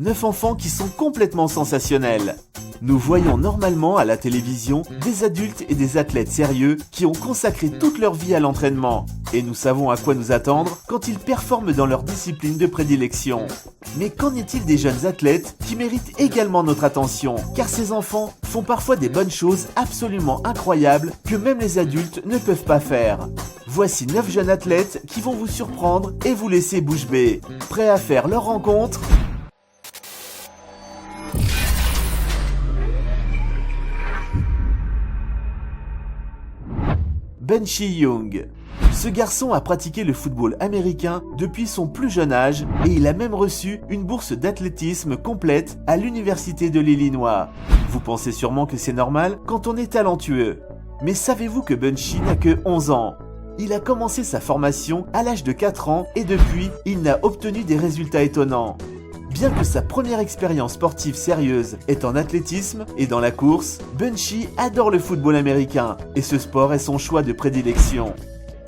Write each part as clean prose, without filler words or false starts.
9 enfants qui sont complètement sensationnels. Nous voyons normalement à la télévision des adultes et des athlètes sérieux qui ont consacré toute leur vie à l'entraînement. Et nous savons à quoi nous attendre quand ils performent dans leur discipline de prédilection. Mais qu'en est-il des jeunes athlètes qui méritent également notre attention? Car ces enfants font parfois des bonnes choses absolument incroyables que même les adultes ne peuvent pas faire. Voici 9 jeunes athlètes qui vont vous surprendre et vous laisser bouche bée. Prêts à faire leur rencontre? Benshi Young. Ce garçon a pratiqué le football américain depuis son plus jeune âge et il a même reçu une bourse d'athlétisme complète à l'université de l'Illinois. Vous pensez sûrement que c'est normal quand on est talentueux. Mais savez-vous que Benshi n'a que 11 ans? Il a commencé sa formation à l'âge de 4 ans et depuis, il n'a obtenu des résultats étonnants. Bien que sa première expérience sportive sérieuse est en athlétisme et dans la course, Benshi adore le football américain et ce sport est son choix de prédilection.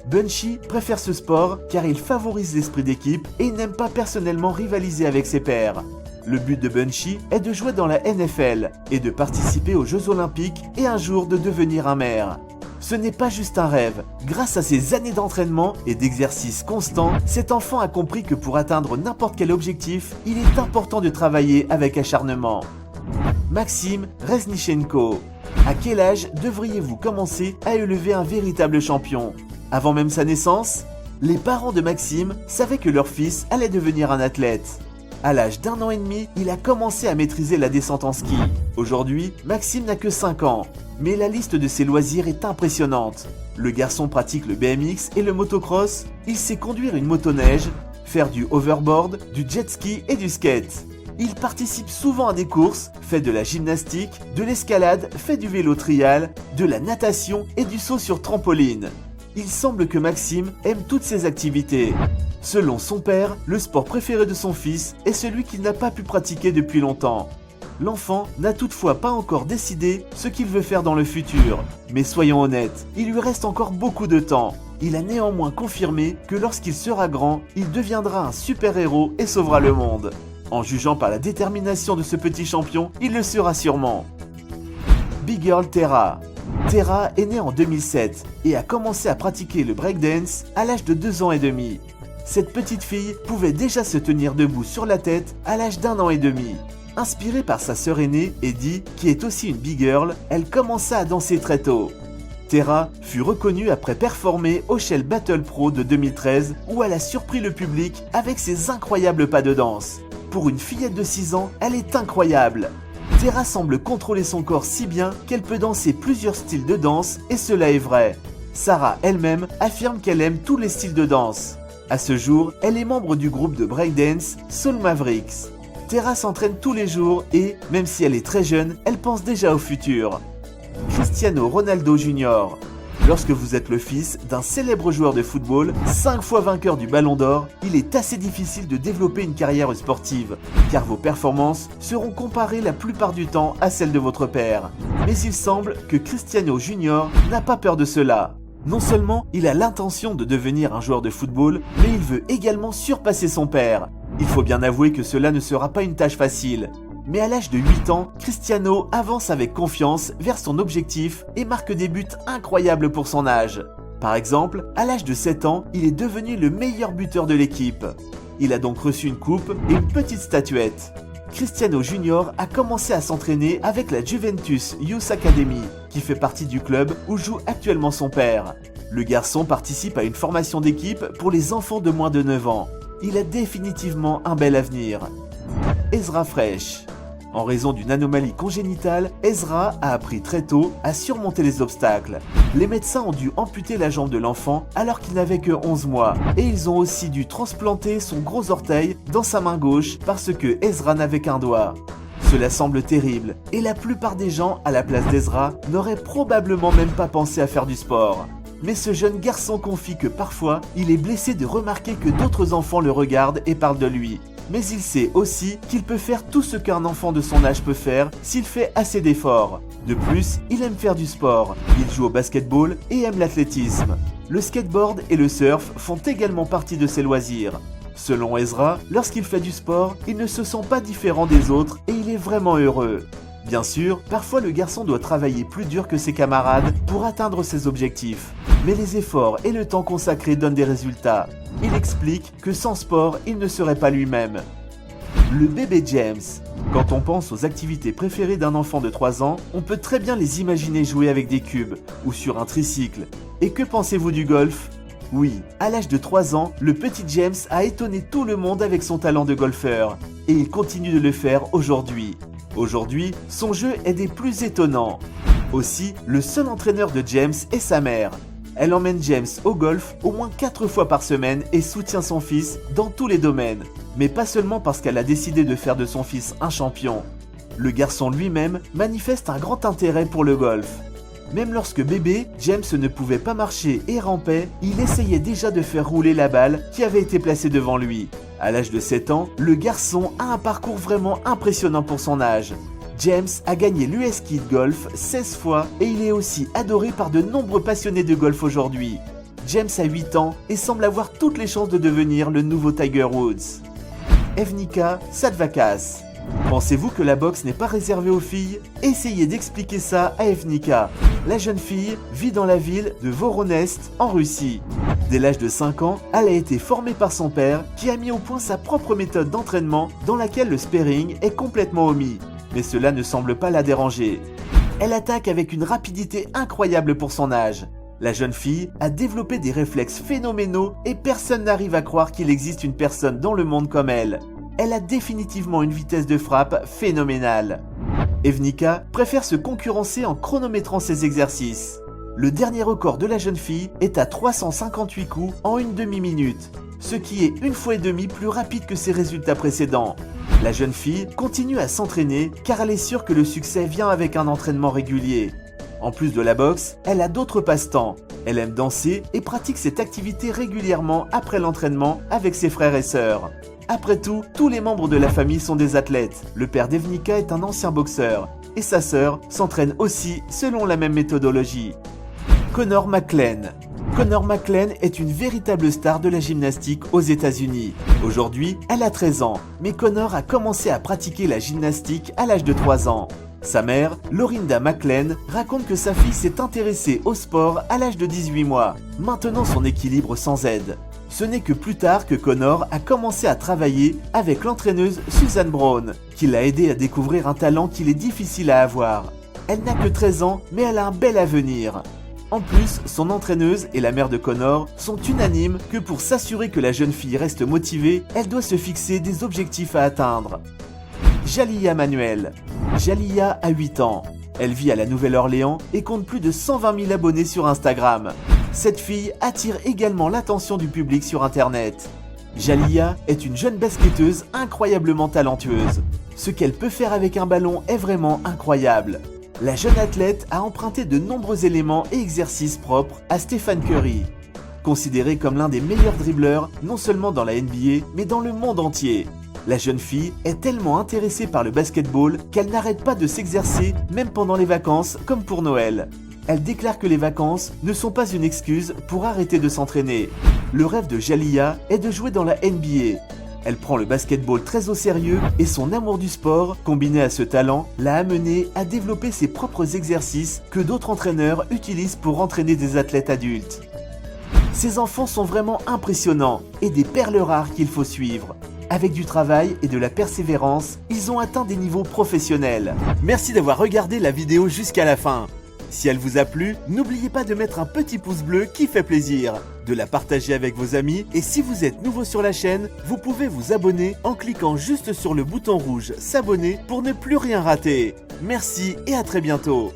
Benshi préfère ce sport car il favorise l'esprit d'équipe et il n'aime pas personnellement rivaliser avec ses pairs. Le but de Benshi est de jouer dans la NFL et de participer aux Jeux Olympiques et un jour de devenir un maire. Ce n'est pas juste un rêve. Grâce à ses années d'entraînement et d'exercice constant, cet enfant a compris que pour atteindre n'importe quel objectif, il est important de travailler avec acharnement. Maxime Reznichenko. À quel âge devriez-vous commencer à élever un véritable champion? Avant même sa naissance, les parents de Maxime savaient que leur fils allait devenir un athlète. À l'âge d'1 an et demi, il a commencé à maîtriser la descente en ski. Aujourd'hui, Maxime n'a que 5 ans. Mais la liste de ses loisirs est impressionnante. Le garçon pratique le BMX et le motocross, il sait conduire une motoneige, faire du hoverboard, du jet ski et du skate. Il participe souvent à des courses, fait de la gymnastique, de l'escalade, fait du vélo trial, de la natation et du saut sur trampoline. Il semble que Maxime aime toutes ces activités. Selon son père, le sport préféré de son fils est celui qu'il n'a pas pu pratiquer depuis longtemps. L'enfant n'a toutefois pas encore décidé ce qu'il veut faire dans le futur. Mais soyons honnêtes, il lui reste encore beaucoup de temps. Il a néanmoins confirmé que lorsqu'il sera grand, il deviendra un super-héros et sauvera le monde. En jugeant par la détermination de ce petit champion, il le sera sûrement. Big Girl Terra. Terra est née en 2007 et a commencé à pratiquer le breakdance à l'âge de 2 ans et demi. Cette petite fille pouvait déjà se tenir debout sur la tête à l'âge d'1 an et demi. Inspirée par sa sœur aînée, Eddie, qui est aussi une big girl, elle commença à danser très tôt. Terra fut reconnue après performer au Shell Battle Pro de 2013 où elle a surpris le public avec ses incroyables pas de danse. Pour une fillette de 6 ans, elle est incroyable. Terra semble contrôler son corps si bien qu'elle peut danser plusieurs styles de danse et cela est vrai. Sarah elle-même affirme qu'elle aime tous les styles de danse. À ce jour, elle est membre du groupe de breakdance Soul Mavericks. Terra s'entraîne tous les jours et, même si elle est très jeune, elle pense déjà au futur. Cristiano Ronaldo Jr. Lorsque vous êtes le fils d'un célèbre joueur de football, 5 fois vainqueur du Ballon d'Or, il est assez difficile de développer une carrière sportive, car vos performances seront comparées la plupart du temps à celles de votre père. Mais il semble que Cristiano Jr. n'a pas peur de cela. Non seulement il a l'intention de devenir un joueur de football, mais il veut également surpasser son père. Il faut bien avouer que cela ne sera pas une tâche facile. Mais à l'âge de 8 ans, Cristiano avance avec confiance vers son objectif et marque des buts incroyables pour son âge. Par exemple, à l'âge de 7 ans, il est devenu le meilleur buteur de l'équipe. Il a donc reçu une coupe et une petite statuette. Cristiano Jr. a commencé à s'entraîner avec la Juventus Youth Academy, qui fait partie du club où joue actuellement son père. Le garçon participe à une formation d'équipe pour les enfants de moins de 9 ans. Il a définitivement un bel avenir. Ezra Fresh. En raison d'une anomalie congénitale, Ezra a appris très tôt à surmonter les obstacles. Les médecins ont dû amputer la jambe de l'enfant alors qu'il n'avait que 11 mois. Et ils ont aussi dû transplanter son gros orteil dans sa main gauche parce que Ezra n'avait qu'un doigt. Cela semble terrible, et la plupart des gens à la place d'Ezra n'auraient probablement même pas pensé à faire du sport. Mais ce jeune garçon confie que parfois, il est blessé de remarquer que d'autres enfants le regardent et parlent de lui. Mais il sait aussi qu'il peut faire tout ce qu'un enfant de son âge peut faire s'il fait assez d'efforts. De plus, il aime faire du sport, il joue au basketball et aime l'athlétisme. Le skateboard et le surf font également partie de ses loisirs. Selon Ezra, lorsqu'il fait du sport, il ne se sent pas différent des autres et il est vraiment heureux. Bien sûr, parfois le garçon doit travailler plus dur que ses camarades pour atteindre ses objectifs. Mais les efforts et le temps consacré donnent des résultats. Il explique que sans sport, il ne serait pas lui-même. Le bébé James. Quand on pense aux activités préférées d'un enfant de 3 ans, on peut très bien les imaginer jouer avec des cubes ou sur un tricycle. Et que pensez-vous du golf ? Oui, à l'âge de 3 ans, le petit James a étonné tout le monde avec son talent de golfeur. Et il continue de le faire aujourd'hui. Aujourd'hui, son jeu est des plus étonnants. Aussi, le seul entraîneur de James est sa mère. Elle emmène James au golf au moins 4 fois par semaine et soutient son fils dans tous les domaines. Mais pas seulement parce qu'elle a décidé de faire de son fils un champion. Le garçon lui-même manifeste un grand intérêt pour le golf. Même lorsque bébé, James ne pouvait pas marcher et rampait, il essayait déjà de faire rouler la balle qui avait été placée devant lui. À l'âge de 7 ans, le garçon a un parcours vraiment impressionnant pour son âge. James a gagné l'US Kids Golf 16 fois et il est aussi adoré par de nombreux passionnés de golf aujourd'hui. James a 8 ans et semble avoir toutes les chances de devenir le nouveau Tiger Woods. Evnika Sadvakas. Pensez-vous que la boxe n'est pas réservée aux filles ? Essayez d'expliquer ça à Evnika. La jeune fille vit dans la ville de Voronezh en Russie. Dès l'âge de 5 ans, elle a été formée par son père qui a mis au point sa propre méthode d'entraînement dans laquelle le sparring est complètement omis. Mais cela ne semble pas la déranger. Elle attaque avec une rapidité incroyable pour son âge. La jeune fille a développé des réflexes phénoménaux et personne n'arrive à croire qu'il existe une personne dans le monde comme elle. Elle a définitivement une vitesse de frappe phénoménale. Evnika préfère se concurrencer en chronométrant ses exercices. Le dernier record de la jeune fille est à 358 coups en une demi-minute, ce qui est 1,5 fois plus rapide que ses résultats précédents. La jeune fille continue à s'entraîner car elle est sûre que le succès vient avec un entraînement régulier. En plus de la boxe, elle a d'autres passe-temps. Elle aime danser et pratique cette activité régulièrement après l'entraînement avec ses frères et sœurs. Après tout, tous les membres de la famille sont des athlètes. Le père d'Evnika est un ancien boxeur et sa sœur s'entraîne aussi selon la même méthodologie. Connor McClain. Connor McClain est une véritable star de la gymnastique aux États-Unis. Aujourd'hui, elle a 13 ans, mais Connor a commencé à pratiquer la gymnastique à l'âge de 3 ans. Sa mère, Lorinda McClain, raconte que sa fille s'est intéressée au sport à l'âge de 18 mois, maintenant son équilibre sans aide. Ce n'est que plus tard que Connor a commencé à travailler avec l'entraîneuse Susan Brown, qui l'a aidé à découvrir un talent qu'il est difficile à avoir. Elle n'a que 13 ans, mais elle a un bel avenir. En plus, son entraîneuse et la mère de Connor sont unanimes que pour s'assurer que la jeune fille reste motivée, elle doit se fixer des objectifs à atteindre. Jaliyah Manuel. Jaliyah a 8 ans. Elle vit à la Nouvelle-Orléans et compte plus de 120 000 abonnés sur Instagram. Cette fille attire également l'attention du public sur Internet. Jaliyah est une jeune basketteuse incroyablement talentueuse. Ce qu'elle peut faire avec un ballon est vraiment incroyable. La jeune athlète a emprunté de nombreux éléments et exercices propres à Stephen Curry, considéré comme l'un des meilleurs dribbleurs non seulement dans la NBA mais dans le monde entier. La jeune fille est tellement intéressée par le basketball qu'elle n'arrête pas de s'exercer même pendant les vacances comme pour Noël. Elle déclare que les vacances ne sont pas une excuse pour arrêter de s'entraîner. Le rêve de Jaliyah est de jouer dans la NBA. Elle prend le basketball très au sérieux et son amour du sport, combiné à ce talent, l'a amenée à développer ses propres exercices que d'autres entraîneurs utilisent pour entraîner des athlètes adultes. Ces enfants sont vraiment impressionnants et des perles rares qu'il faut suivre. Avec du travail et de la persévérance, ils ont atteint des niveaux professionnels. Merci d'avoir regardé la vidéo jusqu'à la fin. Si elle vous a plu, n'oubliez pas de mettre un petit pouce bleu qui fait plaisir, de la partager avec vos amis et si vous êtes nouveau sur la chaîne, vous pouvez vous abonner en cliquant juste sur le bouton rouge s'abonner pour ne plus rien rater. Merci et à très bientôt.